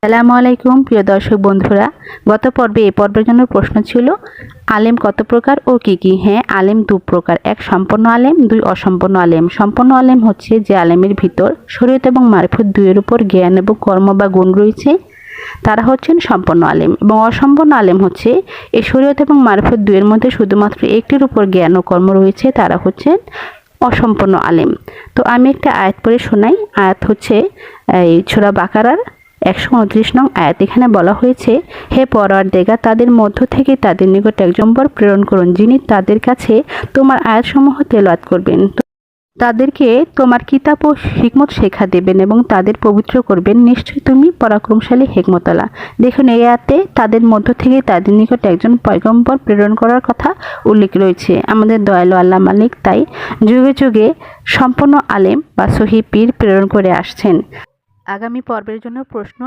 আসসালামু আলাইকুম প্রিয় দর্শক বন্ধুরা। গত পর্বে এই পর্বের জন্য প্রশ্ন ছিল আলেম কত প্রকার ও কি কি। হ্যাঁ, আলেম দু প্রকার, এক সম্পন্ন আলেম, দুই অসম্পন্ন আলেম। সম্পন্ন আলেম হচ্ছে যে আলেমের ভিতর শরীয়ত এবং মারিফত দুইয়ের উপর জ্ঞান এবং কর্ম বা গুণ রয়েছে, তারা হচ্ছেন সম্পন্ন আলেম। এবং অসম্পন্ন আলেম হচ্ছে এই শরীয়ত এবং মারিফত দুইয়ের মধ্যে শুধুমাত্র একটির উপর জ্ঞান ও কর্ম রয়েছে, তারা হচ্ছেন অসম্পন্ন আলেম। তো আমি একটা আয়াত পড়ে শোনাই। আয়াত হচ্ছে এই সূরা বাকারার 129 নং আয়াত। এখানে বলা হয়েছে, হে পরওয়ারদিগার, তাদের মধ্য থেকে তাদের নিকট একজন পর প্রেরণ করুন, যিনি তাদের কাছে তোমার আয়াতসমূহ তেলাওয়াত করবেন, তাদেরকে তোমার কিতাব ও হিকমত শেখা দেবেন এবং তাদের পবিত্র করবেন। নিশ্চয়ই তুমি পরাক্রমশালী হিকমতওয়ালা। দেখুন, এই আয়াতে তাদের মধ্য থেকে তাদের নিকট একজন পয়গম্বর প্রেরণ করার কথা উল্লেখ রয়েছে। আমাদের দয়ালু আল্লাহ মালিক তাই যুগে যুগে সম্পন্ন আলেম বা সহি পীর প্রেরণ করে আসছেন। আগামী পর্বের জন্য প্রশ্ন